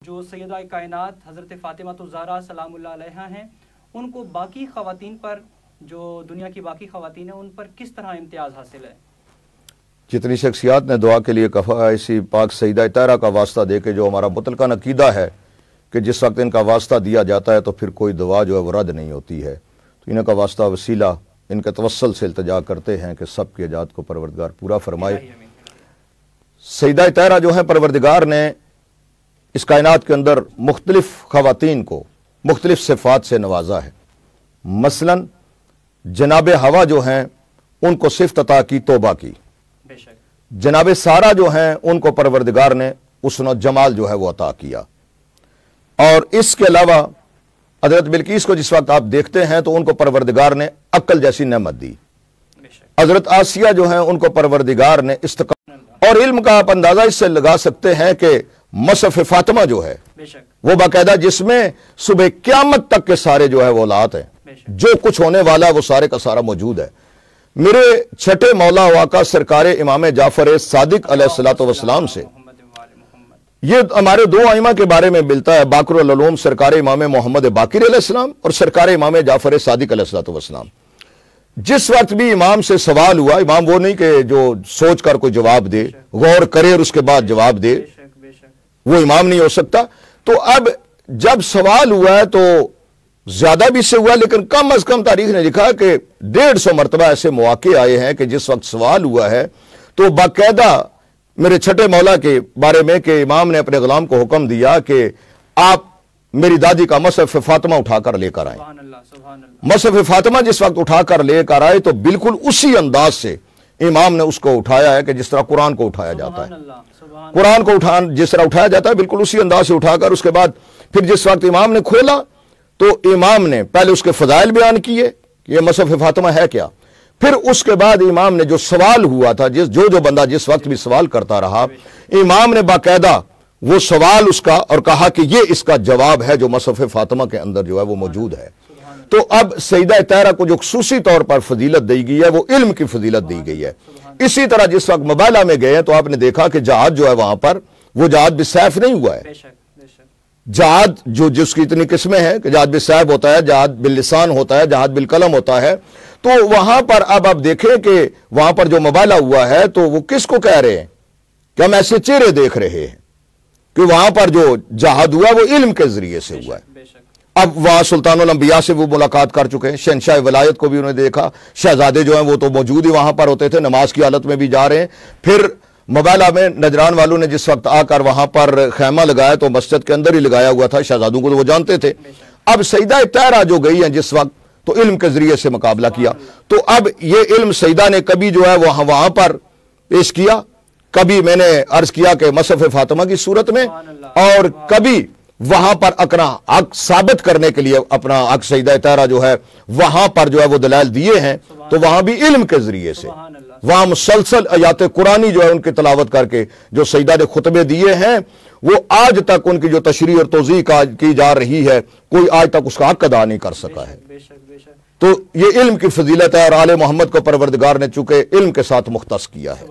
जो सैयदा कायनात हज़रत फ़ातिमा ज़हरा सलामुल्लाह अलैहा हैं, उनको बाकी ख़वातीन पर, जो दुनिया की बाकी ख़वातीन हैं, उन पर किस तरह इम्तियाज़ हासिल है? जितनी शख्सियात ने दुआ के लिए कहा, इसी पाक सैयदा तहरा का वास्ता दे के जो हमारा मुतलका अकीदा है कि जिस वक्त इनका वास्ता दिया जाता है तो फिर कोई दुआ जो है वो रद्द नहीं होती है, तो इनका वास्ता वसीला इनके तवस्सल से इल्तिजा करते हैं कि सब की हजात को परवरदिगार पूरा फरमाए। सैयदा तहरा जो है, परवरदिगार ने इस कायनात के अंदर मुख्तलिफ ख़वातीन को मुख्तलिफ सिफ़ात से नवाजा है। मसलन जनाब हवा जो हैं उनको सिफ़त अता की तौबा की, जनाब सारा जो हैं उनको परवरदिगार ने हुस्न जमाल जो है वो अता किया, और इसके अलावा हज़रत बिल्कीस को जिस वक्त आप देखते हैं तो उनको परवरदिगार ने अक्ल जैसी नेमत दी। हज़रत आसिया जो हैं उनको परवरदिगार ने इस्तिक़ामत, और इल्म का आप अंदाज़ा इससे लगा सकते हैं कि मसफ़ फ़ातिमा जो है वो बाकायदा, जिसमें सुबह क़यामत तक के सारे जो है वो औलाद हैं, जो कुछ होने वाला है वो सारे का सारा मौजूद है। मेरे छठे मौला वाका सरकार इमाम जाफ़र सादिक अलैहिस्सलातु वस्सलाम से ये हमारे दो आइमा के बारे में मिलता है, बाक़रुल उलूम सरकार इमाम मोहम्मद बाक़िर अलैहिस्सलाम और सरकार इमाम जाफ़र सादिक अलैहिस्सलातु वस्सलाम। जिस वक्त भी इमाम से सवाल हुआ, इमाम वो नहीं कि जो सोच कर कोई जवाब दे, गौर करे और उसके बाद जवाब दे, वो इमाम नहीं हो सकता। तो अब जब सवाल हुआ है तो ज्यादा भी से हुआ, लेकिन कम अज कम तारीख ने लिखा कि 150 मरतबा ऐसे मौके आए हैं कि जिस वक्त सवाल हुआ है तो बाकायदा मेरे छठे मौला के बारे में कि इमाम ने अपने गुलाम को हुक्म दिया कि आप मेरी दादी का मसफ़ फ़ातिमा उठाकर लेकर आए। मसफ़ फ़ातिमा जिस वक्त उठाकर लेकर आए तो बिल्कुल उसी अंदाज से इमाम ने उसको उठाया है कि जिस तरह कुरान को उठाया जाता है। कुरान को जिस तरह उठाया जाता है बिल्कुल उसी अंदाज से उठाकर, उसके बाद फिर जिस वक्त इमाम ने खोला तो इमाम ने पहले उसके फ़ज़ाइल बयान किए कि यह मसफ़ फ़ातिमा है क्या, फिर उसके बाद इमाम ने जो सवाल हुआ था, जो बंदा जिस वक्त भी सवाल करता रहा, इमाम ने बाकायदा वो सवाल उसका और कहा कि ये इसका जवाब है जो मसफ़ फ़ातिमा के अंदर जो है वो मौजूद है। तो अब सैयदा तहरा को जो खुसूसी तौर पर फजीलत दी गई है वो इल्म की फजीलत दी गई है। इसी तरह जिस वक्त मुबाला में गए तो आपने देखा कि जहाद जो है वहां पर वो जहाद बिसैफ नहीं हुआ है। जहाद जो जिसकी इतनी किस्में हैं कि जहाद बिसैफ होता है, जहाद बिल्लिसान होता है, जहाद बिलकलम होता है। तो वहां पर अब आप देखें कि वहां पर जो मुबाला हुआ है तो वो किसको कह रहे हैं कि हम ऐसे चेहरे देख रहे हैं कि वहां पर जो जहाद हुआ वो इल्म के जरिए से हुआ है। अब वहां सुल्तानुल अंबिया से वो मुलाकात कर चुके हैं, शहंशाह वलायत को भी उन्होंने देखा, शहजादे जो हैं वो तो मौजूद ही वहां पर होते थे, नमाज की हालत में भी जा रहे हैं। फिर मुबाला में नजरान वालों ने जिस वक्त आकर वहां पर खैमा लगाया तो मस्जिद के अंदर ही लगाया हुआ था, शहजादों को तो वो जानते थे। अब सैयदा तहरा जो गई है जिस वक्त तो इल्म के जरिए से मुकाबला किया, तो अब ये इल्म सैयदा ने कभी जो है वहां पर पेश किया, कभी मैंने अर्ज किया कि मसफ़ फ़ातिमा की सूरत में, और कभी वहां पर अपना हक साबित करने के लिए अपना हक सैयदा तहरा जो है वहां पर जो है वो दलाइल दिए हैं। तो वहां भी इल्म के जरिए से वहां मुसलसल आयात कुरानी जो है उनकी तलावत करके जो सैयदा ने खुतबे दिए हैं वो आज तक उनकी जो तशरीह और तौज़ीह की जा रही है कोई आज तक उसका हक अदा नहीं कर सका है। तो ये इल्म की फजीलत है और आले मोहम्मद को परवरदिगार ने चूंकि इल्म के साथ मुख्तस किया है।